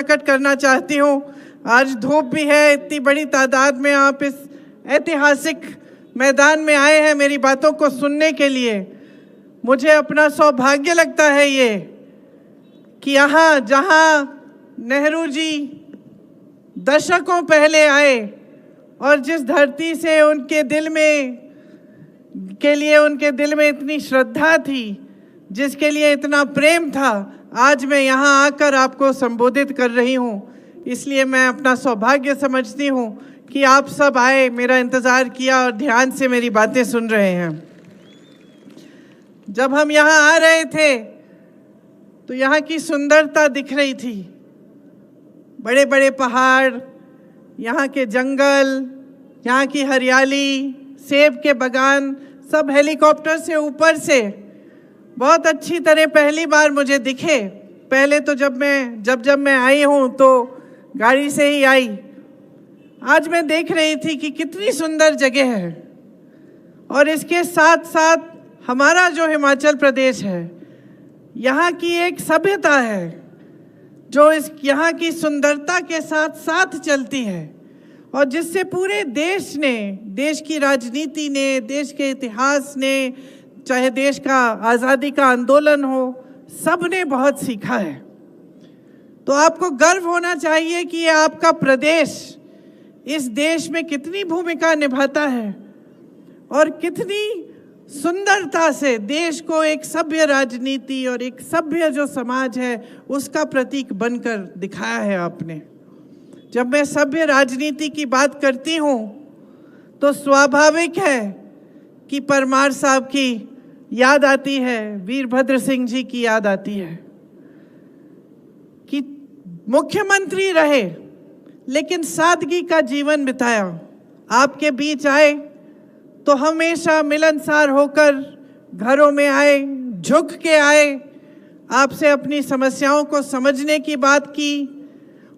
प्रकट करना चाहती हूँ। आज धूप भी है, इतनी बड़ी तादाद में आप इस ऐतिहासिक मैदान में आए हैं मेरी बातों को सुनने के लिए। मुझे अपना सौभाग्य लगता है ये कि यहाँ जहाँ नेहरू जी दशकों पहले आए और जिस धरती से उनके दिल में इतनी श्रद्धा थी, जिसके लिए इतना प्रेम था, आज मैं यहाँ आकर आपको संबोधित कर रही हूँ। इसलिए मैं अपना सौभाग्य समझती हूँ कि आप सब आए, मेरा इंतज़ार किया और ध्यान से मेरी बातें सुन रहे हैं। जब हम यहाँ आ रहे थे तो यहाँ की सुंदरता दिख रही थी। बड़े बड़े पहाड़, यहाँ के जंगल, यहाँ की हरियाली, सेब के बागान, सब हेलीकॉप्टर से ऊपर से बहुत अच्छी तरह पहली बार मुझे दिखे। पहले तो जब मैं आई हूँ तो गाड़ी से ही आई। आज मैं देख रही थी कि कितनी सुंदर जगह है। और इसके साथ साथ हमारा जो हिमाचल प्रदेश है, यहाँ की एक सभ्यता है जो यहाँ की सुंदरता के साथ साथ चलती है और जिससे पूरे देश ने, देश की राजनीति ने, देश के इतिहास ने, चाहे देश का आज़ादी का आंदोलन हो, सब ने बहुत सीखा है। तो आपको गर्व होना चाहिए कि ये आपका प्रदेश इस देश में कितनी भूमिका निभाता है और कितनी सुंदरता से देश को एक सभ्य राजनीति और एक सभ्य जो समाज है उसका प्रतीक बनकर दिखाया है आपने। जब मैं सभ्य राजनीति की बात करती हूँ तो स्वाभाविक है कि परमार साहब की याद आती है, वीरभद्र सिंह जी की याद आती है कि मुख्यमंत्री रहे लेकिन सादगी का जीवन बिताया। आपके बीच आए तो हमेशा मिलनसार होकर घरों में आए, झुक के आए, आपसे अपनी समस्याओं को समझने की बात की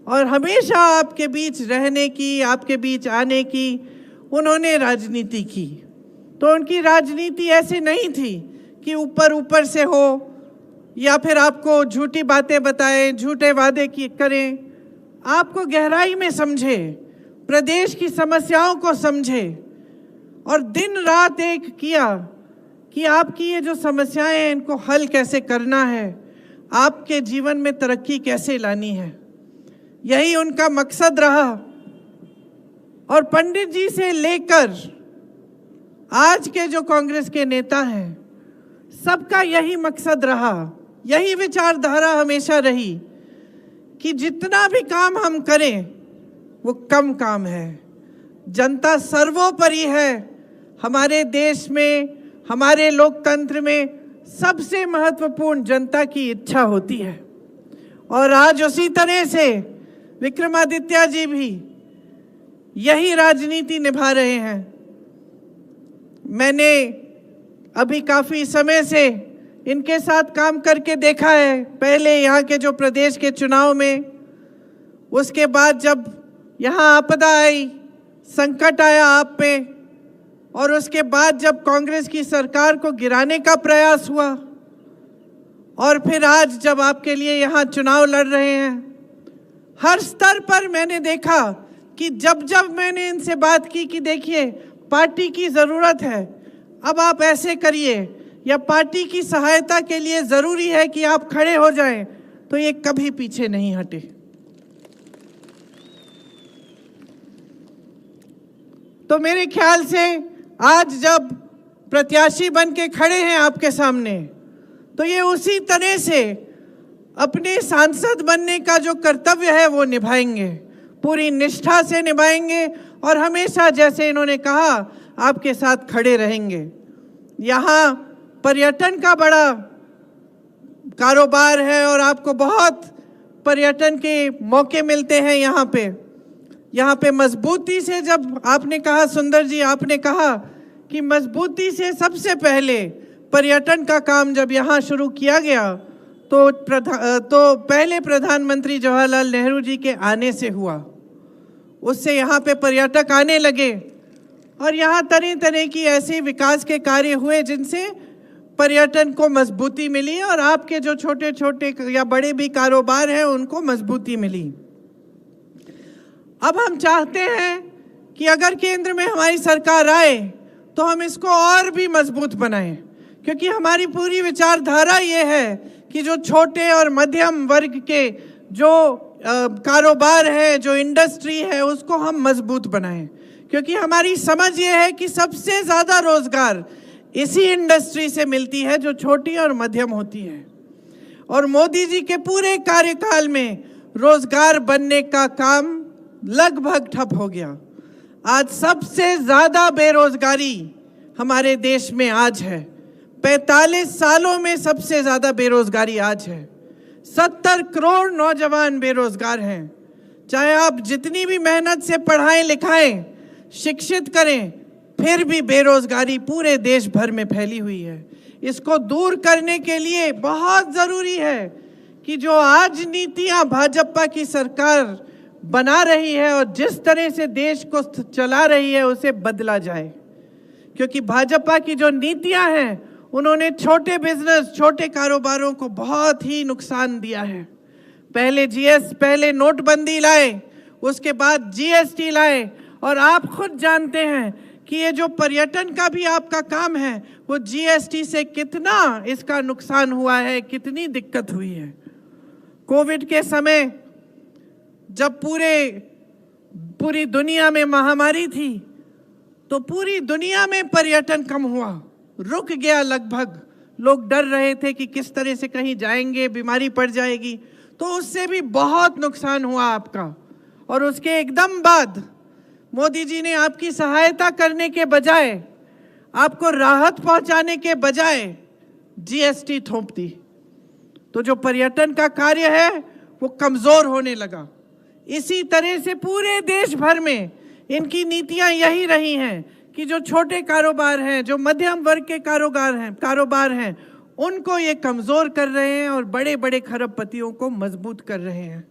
और हमेशा आपके बीच रहने की, आपके बीच आने की उन्होंने राजनीति की। तो उनकी राजनीति ऐसी नहीं थी कि ऊपर ऊपर से हो या फिर आपको झूठी बातें बताएं, झूठे वादे करें। आपको गहराई में समझे, प्रदेश की समस्याओं को समझे और दिन रात एक किया कि आपकी ये जो समस्याएं हैं इनको हल कैसे करना है, आपके जीवन में तरक्की कैसे लानी है। यही उनका मकसद रहा। और पंडित जी से लेकर आज के जो कांग्रेस के नेता हैं, सबका यही मकसद रहा, यही विचारधारा हमेशा रही कि जितना भी काम हम करें वो कम काम है। जनता सर्वोपरि है। हमारे देश में, हमारे लोकतंत्र में सबसे महत्वपूर्ण जनता की इच्छा होती है। और आज उसी तरह से विक्रमादित्य जी भी यही राजनीति निभा रहे हैं। मैंने अभी काफ़ी समय से इनके साथ काम करके देखा है। पहले यहाँ के जो प्रदेश के चुनाव में, उसके बाद जब यहाँ आपदा आई, संकट आया आप पे, और उसके बाद जब कांग्रेस की सरकार को गिराने का प्रयास हुआ, और फिर आज जब आपके लिए यहाँ चुनाव लड़ रहे हैं, हर स्तर पर मैंने देखा कि जब मैंने इनसे बात की कि देखिए पार्टी की ज़रूरत है, अब आप ऐसे करिए, या पार्टी की सहायता के लिए ज़रूरी है कि आप खड़े हो जाएं, तो ये कभी पीछे नहीं हटे। तो मेरे ख्याल से आज जब प्रत्याशी बन के खड़े हैं आपके सामने, तो ये उसी तरह से अपने सांसद बनने का जो कर्तव्य है वो निभाएंगे, पूरी निष्ठा से निभाएंगे और हमेशा जैसे इन्होंने कहा आपके साथ खड़े रहेंगे। यहाँ पर्यटन का बड़ा कारोबार है और आपको बहुत पर्यटन के मौके मिलते हैं यहाँ पे मजबूती से, जब आपने कहा सुंदर जी, आपने कहा कि मजबूती से सबसे पहले पर्यटन का काम जब यहाँ शुरू किया गया तो पहले प्रधानमंत्री जवाहरलाल नेहरू जी के आने से हुआ। उससे यहाँ पे पर्यटक आने लगे और यहाँ तरह तरह की ऐसे विकास के कार्य हुए जिनसे पर्यटन को मजबूती मिली और आपके जो छोटे छोटे या बड़े भी कारोबार हैं उनको मजबूती मिली। अब हम चाहते हैं कि अगर केंद्र में हमारी सरकार आए तो हम इसको और भी मजबूत बनाएं, क्योंकि हमारी पूरी विचारधारा ये है कि जो छोटे और मध्यम वर्ग के जो कारोबार है, जो इंडस्ट्री है, उसको हम मजबूत बनाएं, क्योंकि हमारी समझ ये है कि सबसे ज़्यादा रोजगार इसी इंडस्ट्री से मिलती है जो छोटी और मध्यम होती है। और मोदी जी के पूरे कार्यकाल में रोजगार बनने का काम लगभग ठप हो गया। आज सबसे ज़्यादा बेरोजगारी हमारे देश में आज है। 45 सालों में सबसे ज़्यादा बेरोजगारी आज है। 70 करोड़ नौजवान बेरोजगार हैं। चाहे आप जितनी भी मेहनत से पढ़ाएं लिखाएं, शिक्षित करें, फिर भी बेरोजगारी पूरे देश भर में फैली हुई है। इसको दूर करने के लिए बहुत ज़रूरी है कि जो आज नीतियां भाजपा की सरकार बना रही है और जिस तरह से देश को चला रही है उसे बदला जाए, क्योंकि भाजपा की जो नीतियां हैं उन्होंने छोटे बिजनेस, छोटे कारोबारों को बहुत ही नुकसान दिया है। पहले नोटबंदी लाए, उसके बाद जीएसटी लाए, और आप खुद जानते हैं कि ये जो पर्यटन का भी आपका काम है वो जीएसटी से कितना इसका नुकसान हुआ है, कितनी दिक्कत हुई है। कोविड के समय जब पूरी दुनिया में महामारी थी तो पूरी दुनिया में पर्यटन कम हुआ, रुक गया लगभग। लोग डर रहे थे कि किस तरह से कहीं जाएंगे, बीमारी पड़ जाएगी, तो उससे भी बहुत नुकसान हुआ आपका। और उसके एकदम बाद मोदी जी ने आपकी सहायता करने के बजाय, आपको राहत पहुंचाने के बजाय जीएसटी थोप दी, तो जो पर्यटन का कार्य है वो कमजोर होने लगा। इसी तरह से पूरे देश भर में इनकी नीतियां यही रही हैं कि जो छोटे कारोबार हैं, जो मध्यम वर्ग के कारोबार हैं, उनको ये कमजोर कर रहे हैं और बड़े बड़े खरबपतियों को मजबूत कर रहे हैं।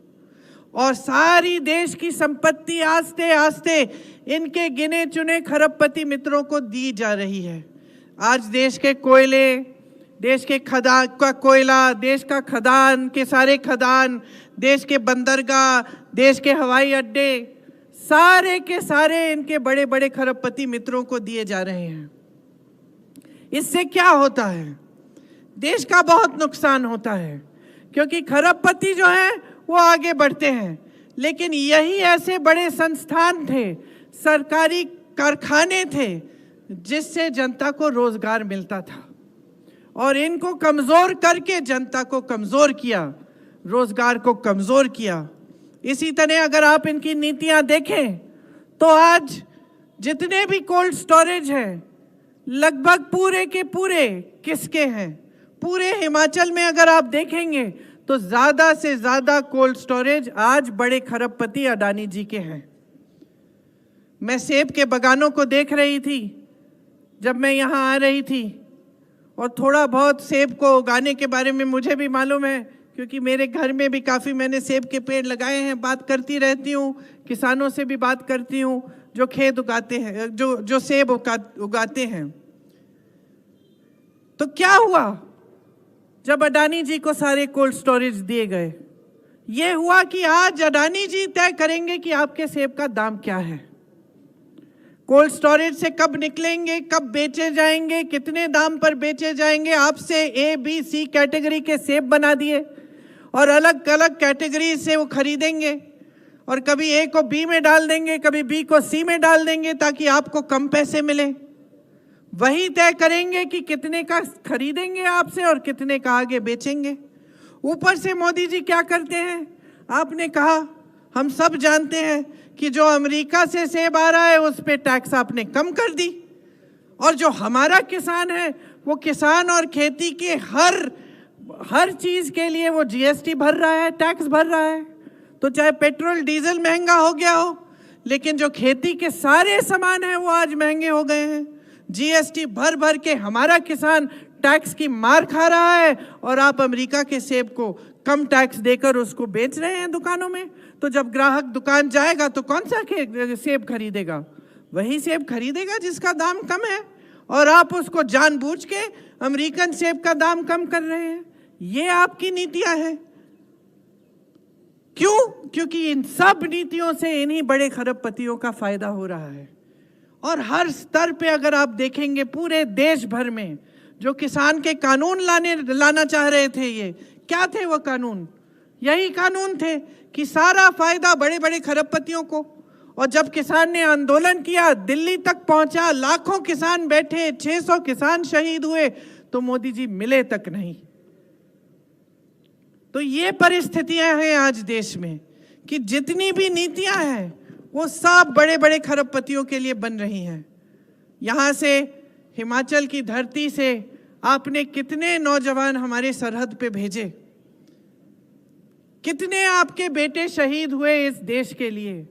और सारी देश की संपत्ति आस्ते आस्ते इनके गिने चुने खरबपति मित्रों को दी जा रही है। आज देश के कोयले, देश के खदान का कोयला, देश का खदान के सारे खदान, देश के बंदरगाह, देश के हवाई अड्डे, सारे के सारे इनके बड़े बड़े खरबपति मित्रों को दिए जा रहे हैं। इससे क्या होता है? देश का बहुत नुकसान होता है, क्योंकि खरबपति जो हैं वो आगे बढ़ते हैं, लेकिन यही ऐसे बड़े संस्थान थे, सरकारी कारखाने थे, जिससे जनता को रोजगार मिलता था। और इनको कमजोर करके जनता को कमजोर किया, रोजगार को कमजोर किया। इसी तरह अगर आप इनकी नीतियां देखें तो आज जितने भी कोल्ड स्टोरेज हैं लगभग पूरे के पूरे किसके हैं? पूरे हिमाचल में अगर आप देखेंगे तो ज्यादा से ज्यादा कोल्ड स्टोरेज आज बड़े खरबपति अडानी जी के हैं। मैं सेब के बागानों को देख रही थी जब मैं यहाँ आ रही थी, और थोड़ा बहुत सेब को उगाने के बारे में मुझे भी मालूम है, क्योंकि मेरे घर में भी काफ़ी मैंने सेब के पेड़ लगाए हैं। बात करती रहती हूँ, किसानों से भी बात करती हूँ जो खेत उगाते हैं, जो सेब उगाते हैं। तो क्या हुआ जब अडानी जी को सारे कोल्ड स्टोरेज दिए गए? ये हुआ कि आज अडानी जी तय करेंगे कि आपके सेब का दाम क्या है, कोल्ड स्टोरेज से कब निकलेंगे, कब बेचे जाएंगे, कितने दाम पर बेचे जाएंगे। आपसे ए, बी, सी कैटेगरी के सेब बना दिए और अलग अलग कैटेगरी से वो खरीदेंगे, और कभी ए को बी में डाल देंगे, कभी बी को सी में डाल देंगे ताकि आपको कम पैसे मिले। वही तय करेंगे कि कितने का खरीदेंगे आपसे और कितने का आगे बेचेंगे। ऊपर से मोदी जी क्या करते हैं? आपने कहा, हम सब जानते हैं कि जो अमेरिका से सेब आ रहा है उस पे टैक्स आपने कम कर दी, और जो हमारा किसान है वो किसान और खेती के हर चीज के लिए वो जीएसटी भर रहा है, टैक्स भर रहा है। तो चाहे पेट्रोल डीजल महंगा हो गया हो, लेकिन जो खेती के सारे सामान हैं वो आज महंगे हो गए हैं। जीएसटी भर भर के हमारा किसान टैक्स की मार खा रहा है, और आप अमेरिका के सेब को कम टैक्स देकर उसको बेच रहे हैं दुकानों में। तो जब ग्राहक दुकान जाएगा तो कौन सा सेब खरीदेगा? वही सेब खरीदेगा जिसका दाम कम है। और आप उसको जानबूझ के अमेरिकन सेब का दाम कम कर रहे हैं। ये आपकी नीतियां हैं। क्यों? क्योंकि इन सब नीतियों से इन्हीं बड़े खरबपतियों का फायदा हो रहा है। और हर स्तर पे अगर आप देखेंगे पूरे देश भर में जो किसान के कानून लाना चाह रहे थे, ये क्या थे? वो कानून यही कानून थे कि सारा फायदा बड़े बड़े खरबपतियों को। और जब किसान ने आंदोलन किया, दिल्ली तक पहुंचा, लाखों किसान बैठे, 600 किसान शहीद हुए, तो मोदी जी मिले तक नहीं। तो ये परिस्थितियां हैं आज देश में कि जितनी भी नीतियां हैं वो सब बड़े बड़े खरबपतियों के लिए बन रही हैं। यहां से हिमाचल की धरती से आपने कितने नौजवान हमारे सरहद पे भेजे, कितने आपके बेटे शहीद हुए इस देश के लिए।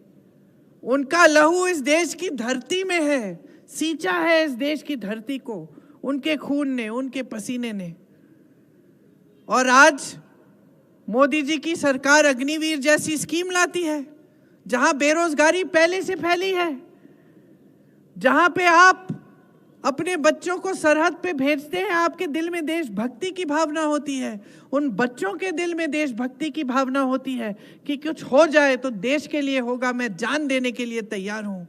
उनका लहू इस देश की धरती में है, सींचा है इस देश की धरती को उनके खून ने, उनके पसीने ने। और आज मोदी जी की सरकार अग्निवीर जैसी स्कीम लाती है जहां बेरोजगारी पहले से फैली है, जहां पे आप अपने बच्चों को सरहद पे भेजते हैं, आपके दिल में देशभक्ति की भावना होती है, उन बच्चों के दिल में देशभक्ति की भावना होती है कि कुछ हो जाए तो देश के लिए होगा, मैं जान देने के लिए तैयार हूं।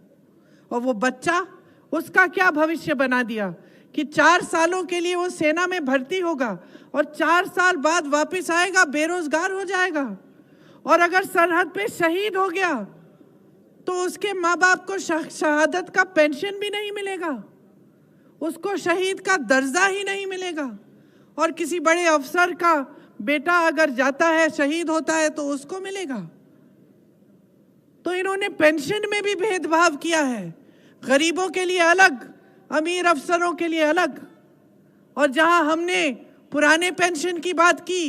और वो बच्चा, उसका क्या भविष्य बना दिया कि 4 सालों के लिए वो सेना में भर्ती होगा और 4 साल बाद वापस आएगा, बेरोजगार हो जाएगा। और अगर सरहद पे शहीद हो गया तो उसके माँ बाप को शहादत का पेंशन भी नहीं मिलेगा, उसको शहीद का दर्जा ही नहीं मिलेगा। और किसी बड़े अफसर का बेटा अगर जाता है, शहीद होता है, तो उसको मिलेगा। तो इन्होंने पेंशन में भी भेदभाव किया है, गरीबों के लिए अलग, अमीर अफसरों के लिए अलग। और जहां हमने पुराने पेंशन की बात की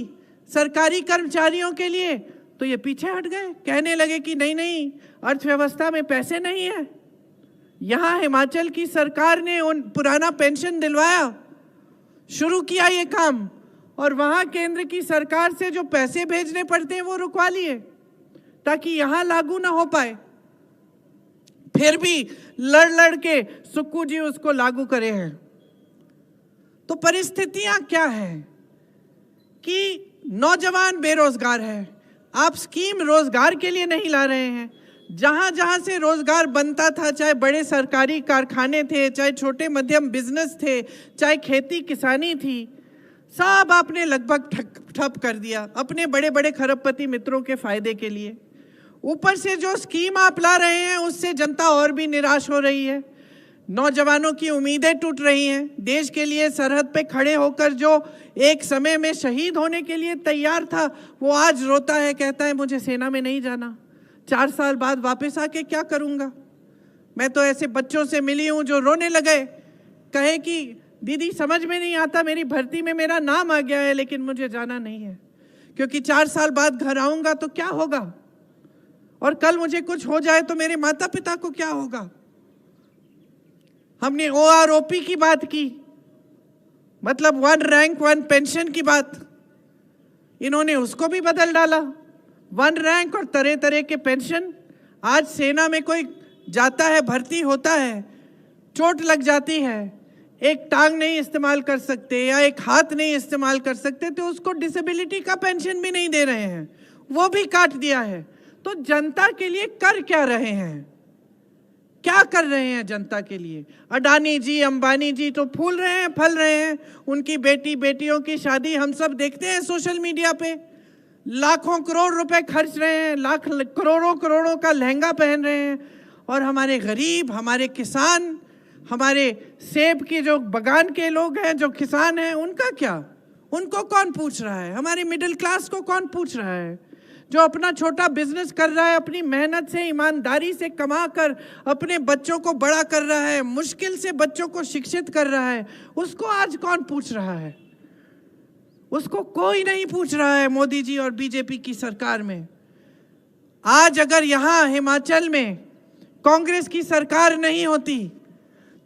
सरकारी कर्मचारियों के लिए, तो ये पीछे हट गए, कहने लगे कि नहीं नहीं, अर्थव्यवस्था में पैसे नहीं है। यहां हिमाचल की सरकार ने उन पुराना पेंशन दिलवाया, शुरू किया ये काम, और वहां केंद्र की सरकार से जो पैसे भेजने पड़ते हैं वो रुकवा लिए ताकि यहां लागू ना हो पाए। फिर भी लड़ के सुक्कू जी उसको लागू करे हैं। तो परिस्थितियां क्या है कि नौजवान बेरोजगार है, आप स्कीम रोजगार के लिए नहीं ला रहे हैं। जहां जहां से रोजगार बनता था, चाहे बड़े सरकारी कारखाने थे, चाहे छोटे मध्यम बिजनेस थे, चाहे खेती किसानी थी, सब आपने लगभग ठप कर दिया अपने बड़े बड़े खरबपति मित्रों के फायदे के लिए। ऊपर से जो स्कीम आप ला रहे हैं उससे जनता और भी निराश हो रही है, नौजवानों की उम्मीदें टूट रही हैं। देश के लिए सरहद पे खड़े होकर जो एक समय में शहीद होने के लिए तैयार था, वो आज रोता है, कहता है मुझे सेना में नहीं जाना, 4 साल बाद वापस आके क्या करूंगा। मैं तो ऐसे बच्चों से मिली हूं जो रोने लगे, कहे कि दीदी समझ में नहीं आता, मेरी भर्ती में मेरा नाम आ गया है लेकिन मुझे जाना नहीं है, क्योंकि 4 साल बाद घर आऊंगा तो क्या होगा, और कल मुझे कुछ हो जाए तो मेरे माता पिता को क्या होगा। हमने OROP की बात की, मतलब 1 रैंक 1 पेंशन की बात, इन्होंने उसको भी बदल डाला। 1 रैंक और तरह तरह के पेंशन। आज सेना में कोई जाता है, भर्ती होता है, चोट लग जाती है, एक टांग नहीं इस्तेमाल कर सकते या एक हाथ नहीं इस्तेमाल कर सकते, तो उसको डिसेबिलिटी का पेंशन भी नहीं दे रहे हैं, वो भी काट दिया है। तो जनता के लिए कर क्या रहे हैं, क्या कर रहे हैं जनता के लिए? अडानी जी, अंबानी जी तो फूल रहे हैं, फल रहे हैं। उनकी बेटियों की शादी हम सब देखते हैं सोशल मीडिया पे, लाखों करोड़ रुपए खर्च रहे हैं, लाख करोड़ों का लहंगा पहन रहे हैं। और हमारे गरीब, हमारे किसान, हमारे सेब के जो बगान के लोग हैं, जो किसान हैं, उनका क्या? उनको कौन पूछ रहा है? हमारी मिडिल क्लास को कौन पूछ रहा है? जो अपना छोटा बिजनेस कर रहा है, अपनी मेहनत से, ईमानदारी से कमा कर अपने बच्चों को बड़ा कर रहा है, मुश्किल से बच्चों को शिक्षित कर रहा है, उसको आज कौन पूछ रहा है? उसको कोई नहीं पूछ रहा है मोदी जी और बीजेपी की सरकार में। आज अगर यहाँ हिमाचल में कांग्रेस की सरकार नहीं होती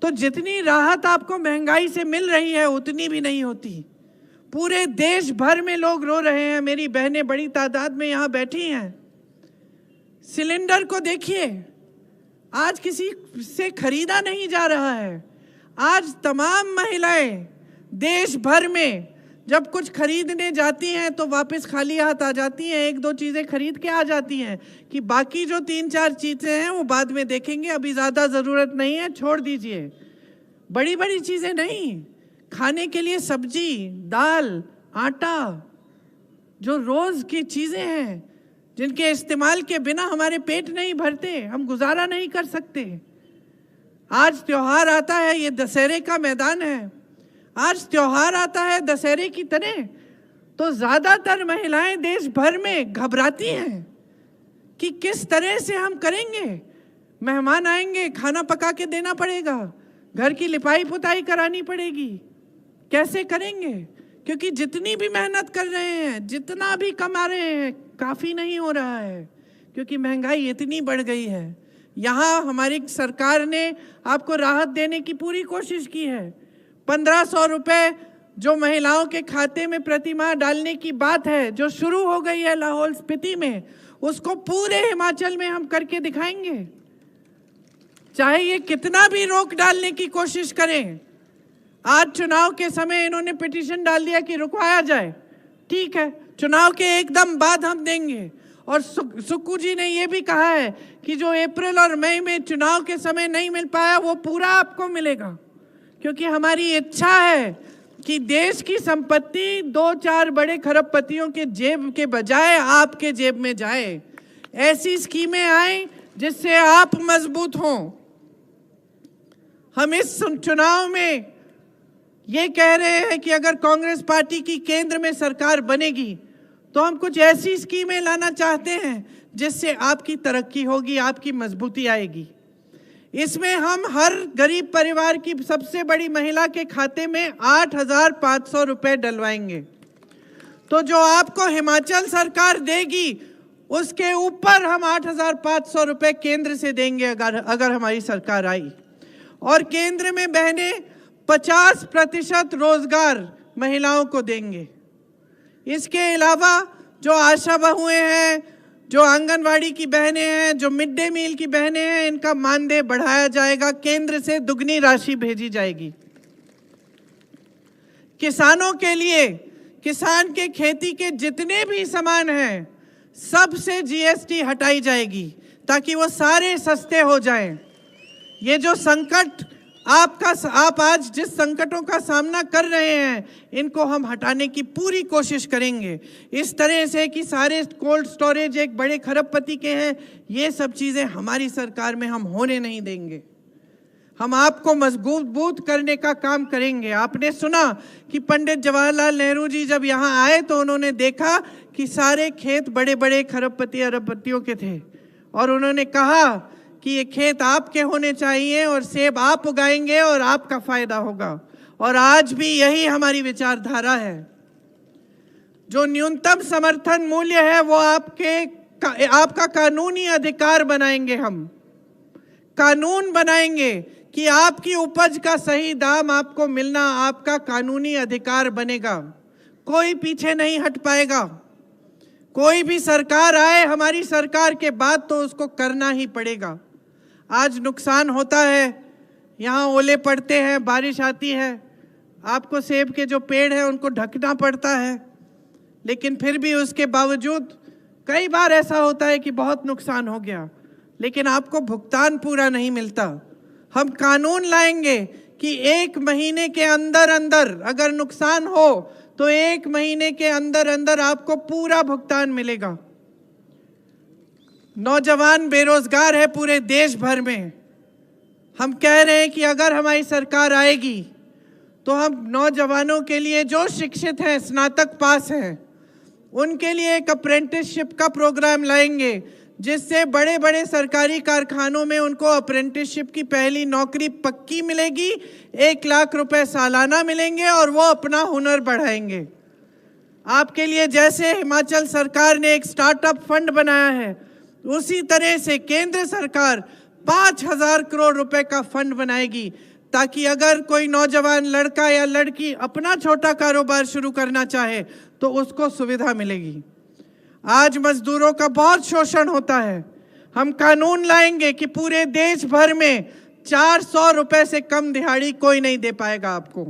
तो जितनी राहत आपको महंगाई से मिल रही है उतनी भी नहीं होती। पूरे देश भर में लोग रो रहे हैं, मेरी बहनें बड़ी तादाद में यहाँ बैठी हैं। सिलेंडर को देखिए, आज किसी से खरीदा नहीं जा रहा है। आज तमाम महिलाएं देश भर में जब कुछ खरीदने जाती हैं तो वापस खाली हाथ आ जाती हैं, एक दो चीज़ें खरीद के आ जाती हैं कि बाकी जो 3-4 चीज़ें हैं वो बाद में देखेंगे, अभी ज़्यादा ज़रूरत नहीं है, छोड़ दीजिए। बड़ी बड़ी चीज़ें नहीं, खाने के लिए सब्जी, दाल, आटा, जो रोज़ की चीज़ें हैं जिनके इस्तेमाल के बिना हमारे पेट नहीं भरते, हम गुजारा नहीं कर सकते। आज त्योहार आता है, ये दशहरे का मैदान है, आज त्योहार आता है दशहरे की तरह, तो ज़्यादातर महिलाएं देश भर में घबराती हैं कि किस तरह से हम करेंगे। मेहमान आएंगे, खाना पका के देना पड़ेगा, घर की लिपाई पुताई करानी पड़ेगी, कैसे करेंगे? क्योंकि जितनी भी मेहनत कर रहे हैं, जितना भी कमा रहे हैं, काफ़ी नहीं हो रहा है, क्योंकि महंगाई इतनी बढ़ गई है। यहाँ हमारी सरकार ने आपको राहत देने की पूरी कोशिश की है। 1500 रुपये जो महिलाओं के खाते में प्रतिमाह डालने की बात है, जो शुरू हो गई है लाहौल स्पीति में, उसको पूरे हिमाचल में हम करके दिखाएंगे। चाहे ये कितना भी रोक डालने की कोशिश करें। आज चुनाव के समय इन्होंने पिटीशन डाल दिया कि रुकवाया जाए, ठीक है, चुनाव के एकदम बाद हम देंगे। और सुक्कू जी ने ये भी कहा है कि जो अप्रैल और मई में चुनाव के समय नहीं मिल पाया वो पूरा आपको मिलेगा, क्योंकि हमारी इच्छा है कि देश की संपत्ति 2-4 बड़े खरबपतियों के जेब के बजाय आपके जेब में जाए। ऐसी स्कीमें आए जिससे आप मजबूत हों। हम इस चुनाव में ये कह रहे हैं कि अगर कांग्रेस पार्टी की केंद्र में सरकार बनेगी तो हम कुछ ऐसी स्कीमें लाना चाहते हैं जिससे आपकी तरक्की होगी, आपकी मजबूती आएगी। इसमें हम हर गरीब परिवार की सबसे बड़ी महिला के खाते में 8,500 रुपये डलवाएंगे। तो जो आपको हिमाचल सरकार देगी उसके ऊपर हम 8,500 रुपये केंद्र से देंगे अगर हमारी सरकार आई। और केंद्र में बहने 50% रोजगार महिलाओं को देंगे। इसके अलावा जो आशा बहुएं हैं, जो आंगनवाड़ी की बहनें हैं, जो मिड डे मील की बहनें हैं, इनका मानदेय बढ़ाया जाएगा, केंद्र से दुगनी राशि भेजी जाएगी। किसानों के लिए, किसान के खेती के जितने भी सामान हैं सब से जीएसटी हटाई जाएगी ताकि वो सारे सस्ते हो जाएं। ये जो संकट आप आज जिस संकटों का सामना कर रहे हैं, इनको हम हटाने की पूरी कोशिश करेंगे, इस तरह से कि सारे कोल्ड स्टोरेज एक बड़े खरबपति के हैं, ये सब चीज़ें हमारी सरकार में हम होने नहीं देंगे। हम आपको मजबूत करने का काम करेंगे। आपने सुना कि पंडित जवाहरलाल नेहरू जी जब यहाँ आए तो उन्होंने देखा कि सारे खेत बड़े बड़े खरबपति अरबपतियों के थे, और उन्होंने कहा कि ये खेत आपके होने चाहिए और सेब आप उगाएंगे और आपका फायदा होगा। और आज भी यही हमारी विचारधारा है। जो न्यूनतम समर्थन मूल्य है वो आपका कानूनी अधिकार बनाएंगे। हम कानून बनाएंगे कि आपकी उपज का सही दाम आपको मिलना आपका कानूनी अधिकार बनेगा। कोई पीछे नहीं हट पाएगा। कोई भी सरकार आए हमारी सरकार के बाद तो उसको करना ही पड़ेगा। आज नुकसान होता है, यहाँ ओले पड़ते हैं, बारिश आती है, आपको सेब के जो पेड़ हैं उनको ढकना पड़ता है, लेकिन फिर भी उसके बावजूद कई बार ऐसा होता है कि बहुत नुकसान हो गया, लेकिन आपको भुगतान पूरा नहीं मिलता। हम कानून लाएंगे कि 1 महीने के अंदर अंदर अगर नुकसान हो तो 1 महीने के अंदर अंदर आपको पूरा भुगतान मिलेगा। नौजवान बेरोजगार है पूरे देश भर में। हम कह रहे हैं कि अगर हमारी सरकार आएगी तो हम नौजवानों के लिए जो शिक्षित हैं, स्नातक पास हैं, उनके लिए एक अप्रेंटिसशिप का प्रोग्राम लाएंगे जिससे बड़े बड़े सरकारी कारखानों में उनको अप्रेंटिसशिप की पहली नौकरी पक्की मिलेगी, 1 लाख रुपए सालाना मिलेंगे और वो अपना हुनर बढ़ाएंगे। आपके लिए जैसे हिमाचल सरकार ने एक स्टार्टअप फंड बनाया है, उसी तरह से केंद्र सरकार 5,000 करोड़ रुपए का फंड बनाएगी ताकि अगर कोई नौजवान लड़का या लड़की अपना छोटा कारोबार शुरू करना चाहे तो उसको सुविधा मिलेगी। आज मजदूरों का बहुत शोषण होता है। हम कानून लाएंगे कि पूरे देश भर में 400 रुपए से कम दिहाड़ी कोई नहीं दे पाएगा आपको।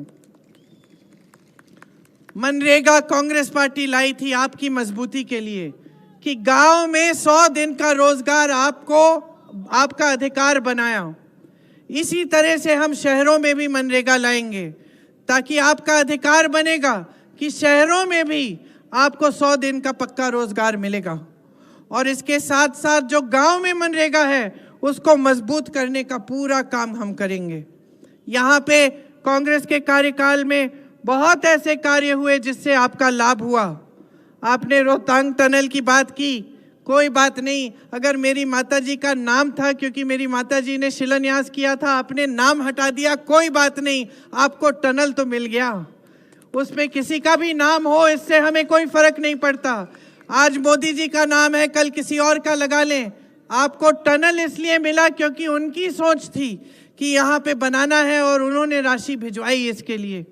मनरेगा कांग्रेस पार्टी लाई थी आपकी मजबूती के लिए कि गांव में 100 दिन का रोजगार आपको आपका अधिकार बनाया। इसी तरह से हम शहरों में भी मनरेगा लाएंगे ताकि आपका अधिकार बनेगा कि शहरों में भी आपको 100 दिन का पक्का रोजगार मिलेगा। और इसके साथ साथ जो गांव में मनरेगा है उसको मजबूत करने का पूरा काम हम करेंगे। यहाँ पे कांग्रेस के कार्यकाल में बहुत ऐसे कार्य हुए जिससे आपका लाभ हुआ। आपने रोहतांग टनल की बात की, कोई बात नहीं, अगर मेरी माताजी का नाम था क्योंकि मेरी माताजी ने शिलान्यास किया था, आपने नाम हटा दिया, कोई बात नहीं, आपको टनल तो मिल गया। उसमें किसी का भी नाम हो, इससे हमें कोई फर्क नहीं पड़ता। आज मोदी जी का नाम है, कल किसी और का लगा लें, आपको टनल इसलिए मिला क्योंकि उनकी सोच थी कि यहाँ पे बनाना है और उन्होंने राशि भिजवाई इसके लिए।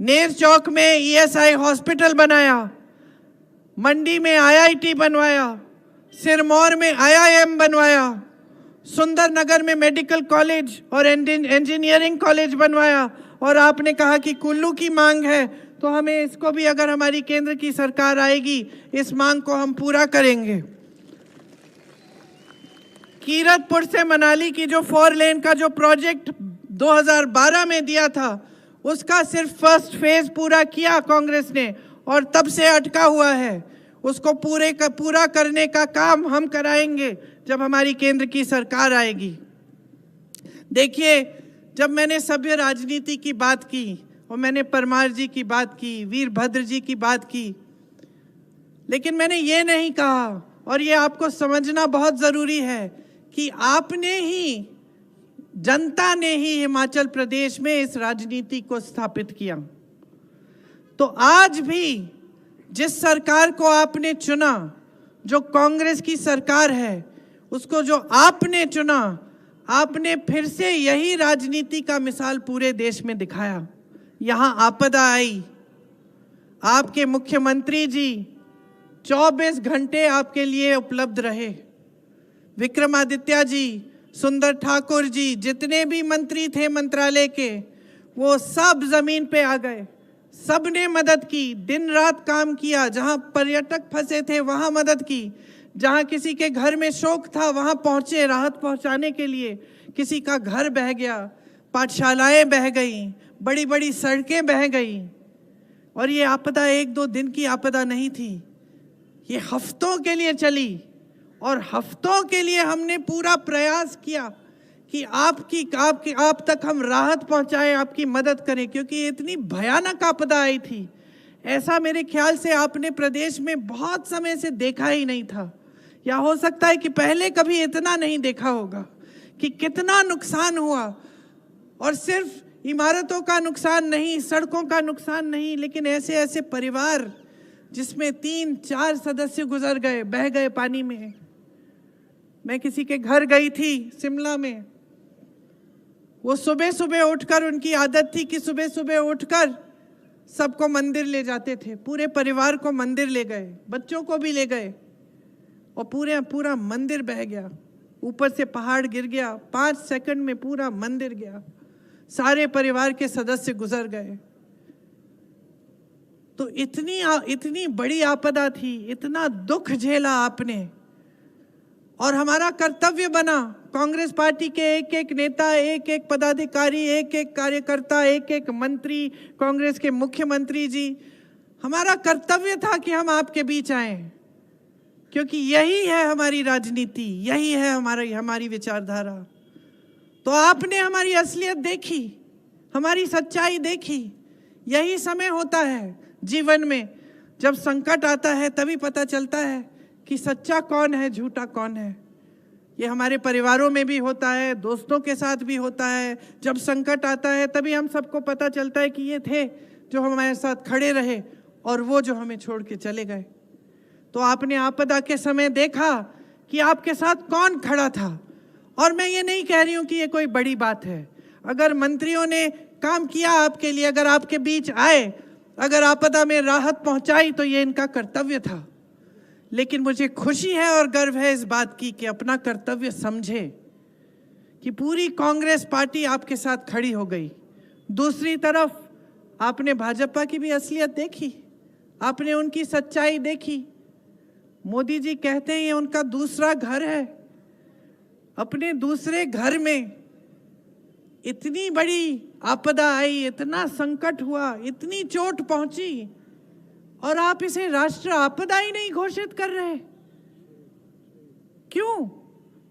नेर चौक में ईएसआई हॉस्पिटल बनाया, मंडी में आईआईटी बनवाया, सिरमौर में आईआईएम बनवाया, सुंदरनगर में मेडिकल कॉलेज और इंजीनियरिंग कॉलेज बनवाया। और आपने कहा कि कुल्लू की मांग है तो हमें इसको भी, अगर हमारी केंद्र की सरकार आएगी, इस मांग को हम पूरा करेंगे। कीरतपुर से मनाली की जो 4 लेन का जो प्रोजेक्ट 2012 में दिया था, उसका सिर्फ फर्स्ट फेज पूरा किया कांग्रेस ने और तब से अटका हुआ है। उसको पूरा करने का काम हम कराएंगे जब हमारी केंद्र की सरकार आएगी। देखिए, जब मैंने सभ्य राजनीति की बात की और मैंने परमार जी की बात की, वीरभद्र जी की बात की, लेकिन मैंने ये नहीं कहा, और ये आपको समझना बहुत ज़रूरी है कि आपने ही, जनता ने ही हिमाचल प्रदेश में इस राजनीति को स्थापित किया। तो आज भी जिस सरकार को आपने चुना, जो कांग्रेस की सरकार है, उसको जो आपने चुना, आपने फिर से यही राजनीति का मिसाल पूरे देश में दिखाया। यहाँ आपदा आई, आपके मुख्यमंत्री जी 24 घंटे आपके लिए उपलब्ध रहे। विक्रमादित्य जी, सुंदर ठाकुर जी, जितने भी मंत्री थे मंत्रालय के, वो सब जमीन पे आ गए, सबने मदद की, दिन रात काम किया। जहां पर्यटक फंसे थे वहां मदद की, जहां किसी के घर में शोक था वहां पहुंचे राहत पहुंचाने के लिए। किसी का घर बह गया, पाठशालाएं बह गई, बड़ी बड़ी सड़कें बह गई। और ये आपदा 1-2 दिन की आपदा नहीं थी, ये हफ्तों के लिए चली। और हफ्तों के लिए हमने पूरा प्रयास किया कि आप तक हम राहत पहुंचाएं, आपकी मदद करें, क्योंकि इतनी भयानक आपदा आई थी। ऐसा मेरे ख्याल से आपने प्रदेश में बहुत समय से देखा ही नहीं था, या हो सकता है कि पहले कभी इतना नहीं देखा होगा कि कितना नुकसान हुआ। और सिर्फ इमारतों का नुकसान नहीं, सड़कों का नुकसान नहीं, लेकिन ऐसे ऐसे परिवार जिसमें 3-4 सदस्य गुजर गए, बह गए पानी में। मैं किसी के घर गई थी शिमला में, वो सुबह सुबह उठकर, उनकी आदत थी कि सुबह सुबह उठकर सबको मंदिर ले जाते थे, पूरे परिवार को मंदिर ले गए, बच्चों को भी ले गए, और पूरा मंदिर बह गया। ऊपर से पहाड़ गिर गया, 5 सेकंड में पूरा मंदिर गया, सारे परिवार के सदस्य गुजर गए। तो इतनी बड़ी आपदा थी, इतना दुख झेला आपने, और हमारा कर्तव्य बना, कांग्रेस पार्टी के एक एक नेता, एक एक पदाधिकारी, एक एक कार्यकर्ता, एक एक मंत्री, कांग्रेस के मुख्यमंत्री जी, हमारा कर्तव्य था कि हम आपके बीच आए, क्योंकि यही है हमारी राजनीति, यही है हमारी विचारधारा। तो आपने हमारी असलियत देखी, हमारी सच्चाई देखी। यही समय होता है जीवन में, जब संकट आता है तभी पता चलता है कि सच्चा कौन है, झूठा कौन है। ये हमारे परिवारों में भी होता है, दोस्तों के साथ भी होता है। जब संकट आता है तभी हम सबको पता चलता है कि ये थे जो हमारे साथ खड़े रहे और वो जो हमें छोड़ के चले गए। तो आपने आपदा के समय देखा कि आपके साथ कौन खड़ा था। और मैं ये नहीं कह रही हूँ कि ये कोई बड़ी बात है, अगर मंत्रियों ने काम किया आपके लिए, अगर आपके बीच आए, अगर आपदा में राहत पहुंचाई, तो ये इनका कर्तव्य था। लेकिन मुझे खुशी है और गर्व है इस बात की कि अपना कर्तव्य समझे, कि पूरी कांग्रेस पार्टी आपके साथ खड़ी हो गई। दूसरी तरफ आपने भाजपा की भी असलियत देखी, आपने उनकी सच्चाई देखी। मोदी जी कहते हैं ये उनका दूसरा घर है। अपने दूसरे घर में इतनी बड़ी आपदा आई, इतना संकट हुआ, इतनी चोट पहुंची, और आप इसे राष्ट्र आपदा ही नहीं घोषित कर रहे। क्यों?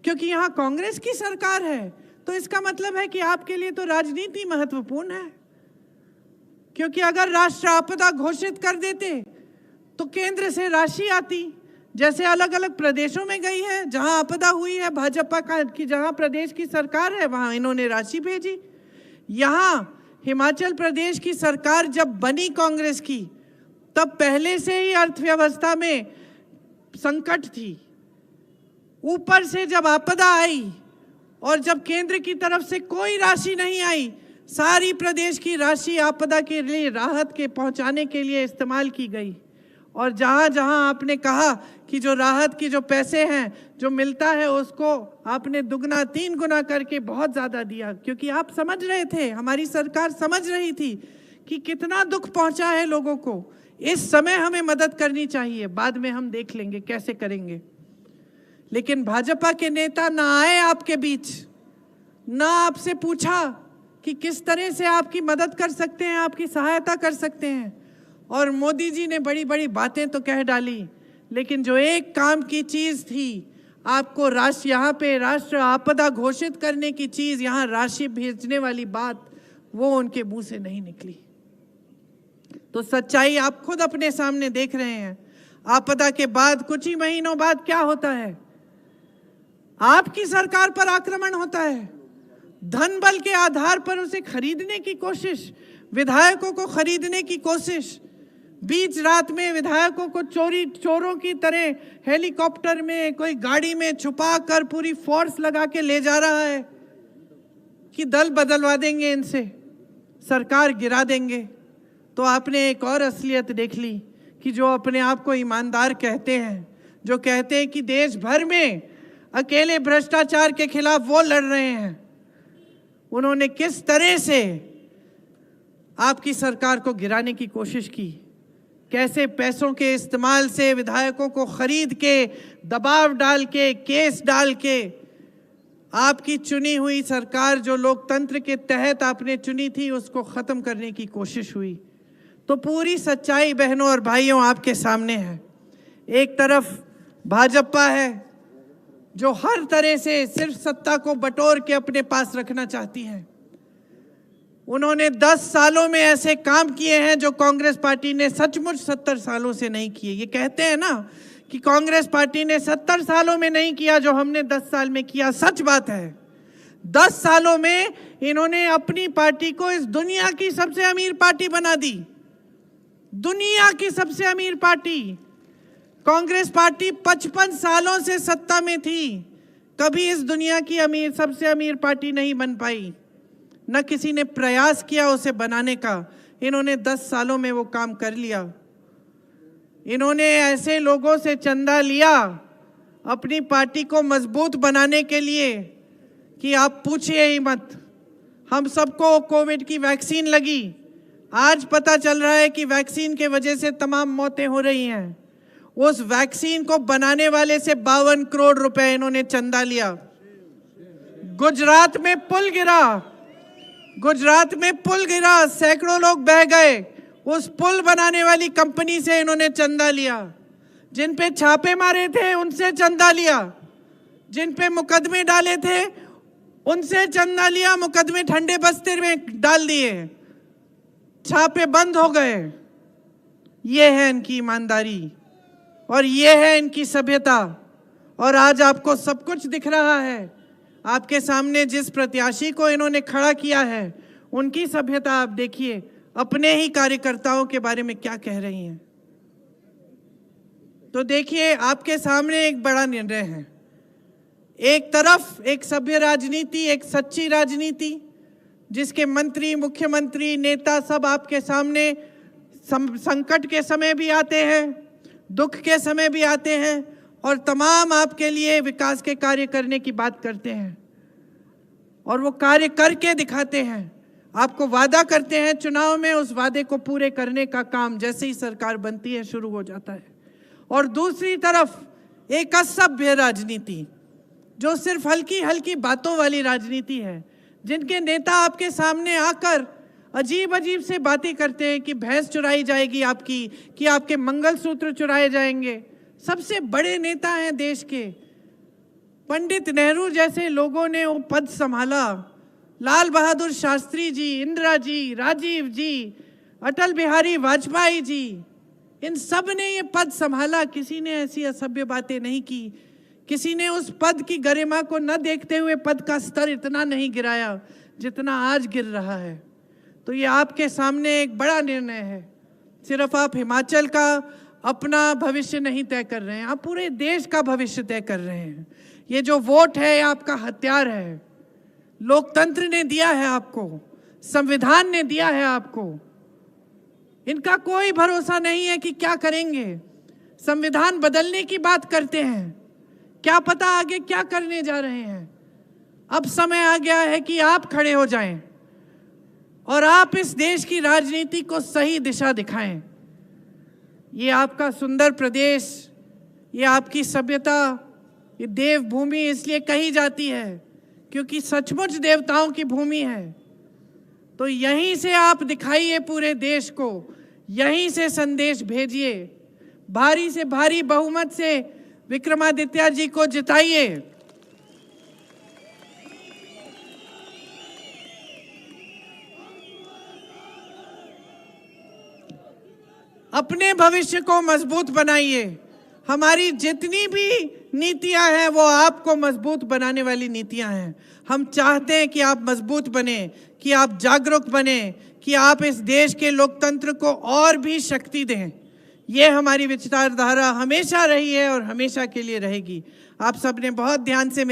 क्योंकि यहां कांग्रेस की सरकार है। तो इसका मतलब है कि आपके लिए तो राजनीति महत्वपूर्ण है। क्योंकि अगर राष्ट्र आपदा घोषित कर देते तो केंद्र से राशि आती, जैसे अलग अलग प्रदेशों में गई है। जहां आपदा हुई है भाजपा की, जहां प्रदेश की सरकार है वहां इन्होंने राशि भेजी। यहां हिमाचल प्रदेश की सरकार जब बनी कांग्रेस की, तब पहले से ही अर्थव्यवस्था में संकट थी। ऊपर से जब आपदा आई और जब केंद्र की तरफ से कोई राशि नहीं आई, सारी प्रदेश की राशि आपदा के लिए, राहत के पहुंचाने के लिए इस्तेमाल की गई। और जहां जहां आपने कहा कि जो राहत की जो पैसे हैं जो मिलता है उसको आपने दुगना 3 गुना करके बहुत ज़्यादा दिया, क्योंकि आप समझ रहे थे, हमारी सरकार समझ रही थी कि कितना दुख पहुंचा है लोगों को। इस समय हमें मदद करनी चाहिए, बाद में हम देख लेंगे कैसे करेंगे। लेकिन भाजपा के नेता ना आए आपके बीच, ना आपसे पूछा कि किस तरह से आपकी मदद कर सकते हैं, आपकी सहायता कर सकते हैं। और मोदी जी ने बड़ी बड़ी बातें तो कह डाली, लेकिन जो एक काम की चीज़ थी, आपको राष्ट्र, यहाँ पे राष्ट्र आपदा घोषित करने की चीज़, यहाँ राशि भेजने वाली बात, वो उनके मुंह से नहीं निकली। तो सच्चाई आप खुद अपने सामने देख रहे हैं। आपदा के बाद कुछ ही महीनों बाद क्या होता है? आपकी सरकार पर आक्रमण होता है। धन बल के आधार पर उसे खरीदने की कोशिश, विधायकों को खरीदने की कोशिश। बीच रात में विधायकों को चोरों की तरह हेलीकॉप्टर में, कोई गाड़ी में छुपा कर पूरी फोर्स लगा के ले जा रहा है कि दल बदलवा देंगे, इनसे सरकार गिरा देंगे। तो आपने एक और असलियत देख ली कि जो अपने आप को ईमानदार कहते हैं, जो कहते हैं कि देश भर में अकेले भ्रष्टाचार के खिलाफ वो लड़ रहे हैं, उन्होंने किस तरह से आपकी सरकार को गिराने की कोशिश की। कैसे पैसों के इस्तेमाल से विधायकों को खरीद के, दबाव डाल के, केस डाल के आपकी चुनी हुई सरकार, जो लोकतंत्र के तहत आपने चुनी थी, उसको ख़त्म करने की कोशिश हुई। तो पूरी सच्चाई बहनों और भाइयों आपके सामने है। एक तरफ भाजपा है जो हर तरह से सिर्फ सत्ता को बटोर के अपने पास रखना चाहती है। उन्होंने 10 सालों में ऐसे काम किए हैं जो कांग्रेस पार्टी ने सचमुच 70 सालों से नहीं किए। ये कहते हैं ना कि कांग्रेस पार्टी ने 70 सालों में नहीं किया जो हमने 10 साल में किया। सच बात है। 10 सालों में इन्होंने अपनी पार्टी को इस दुनिया की सबसे अमीर पार्टी बना दी। दुनिया की सबसे अमीर पार्टी। कांग्रेस पार्टी 55 सालों से सत्ता में थी, कभी इस दुनिया की सबसे अमीर पार्टी नहीं बन पाई, न किसी ने प्रयास किया उसे बनाने का। इन्होंने 10 सालों में वो काम कर लिया। इन्होंने ऐसे लोगों से चंदा लिया अपनी पार्टी को मजबूत बनाने के लिए कि आप पूछिए ही मत। हम सबको कोविड की वैक्सीन लगी, आज पता चल रहा है कि वैक्सीन के वजह से तमाम मौतें हो रही हैं। उस वैक्सीन को बनाने वाले से 52 करोड़ रुपए इन्होंने चंदा लिया। गुजरात में पुल गिरा, सैकड़ों लोग बह गए, उस पुल बनाने वाली कंपनी से इन्होंने चंदा लिया। जिन पे छापे मारे थे उनसे चंदा लिया, जिन पे मुकदमे डाले थे उनसे चंदा लिया, मुकदमे ठंडे बस्ते में डाल दिए, छापे बंद हो गए। ये है इनकी ईमानदारी और ये है इनकी सभ्यता। और आज आपको सब कुछ दिख रहा है। आपके सामने जिस प्रत्याशी को इन्होंने खड़ा किया है, उनकी सभ्यता आप देखिए, अपने ही कार्यकर्ताओं के बारे में क्या कह रही हैं। तो देखिए, आपके सामने एक बड़ा निर्णय है। एक तरफ एक सभ्य राजनीति, एक सच्ची राजनीति, जिसके मंत्री, मुख्यमंत्री, नेता सब आपके सामने संकट के समय भी आते हैं, दुख के समय भी आते हैं और तमाम आपके लिए विकास के कार्य करने की बात करते हैं। और वो कार्य करके दिखाते हैं। आपको वादा करते हैं चुनाव में, उस वादे को पूरे करने का काम जैसे ही सरकार बनती है शुरू हो जाता है। और दूसरी तरफ एक असभ्य राजनीति, जो सिर्फ हल्की हल्की बातों वाली राजनीति है, जिनके नेता आपके सामने आकर अजीब अजीब से बातें करते हैं कि भैंस चुराई जाएगी आपकी, कि आपके मंगलसूत्र चुराए जाएंगे। सबसे बड़े नेता हैं देश के, पंडित नेहरू जैसे लोगों ने वो पद संभाला। लाल बहादुर शास्त्री जी, इंदिरा जी, राजीव जी, अटल बिहारी वाजपेयी जी, इन सब ने ये पद संभाला। किसी ने ऐसी असभ्य बातें नहीं की, किसी ने उस पद की गरिमा को न देखते हुए पद का स्तर इतना नहीं गिराया जितना आज गिर रहा है। तो ये आपके सामने एक बड़ा निर्णय है। सिर्फ आप हिमाचल का अपना भविष्य नहीं तय कर रहे हैं, आप पूरे देश का भविष्य तय कर रहे हैं। ये जो वोट है आपका हथियार है, लोकतंत्र ने दिया है आपको, संविधान ने दिया है आपको। इनका कोई भरोसा नहीं है कि क्या करेंगे। संविधान बदलने की बात करते हैं, क्या पता आगे क्या करने जा रहे हैं। अब समय आ गया है कि आप खड़े हो जाएं और आप इस देश की राजनीति को सही दिशा दिखाएं। ये आपका सुंदर प्रदेश, ये आपकी सभ्यता, ये देवभूमि इसलिए कही जाती है क्योंकि सचमुच देवताओं की भूमि है। तो यहीं से आप दिखाइए पूरे देश को, यहीं से संदेश भेजिए। भारी से भारी बहुमत से विक्रमादित्य जी को जिताइए। अपने भविष्य को मजबूत बनाइए। हमारी जितनी भी नीतियां हैं वो आपको मजबूत बनाने वाली नीतियां हैं। हम चाहते हैं कि आप मजबूत बने, कि आप जागरूक बने, कि आप इस देश के लोकतंत्र को और भी शक्ति दें। ये हमारी विचारधारा हमेशा रही है और हमेशा के लिए रहेगी। आप सबने बहुत ध्यान से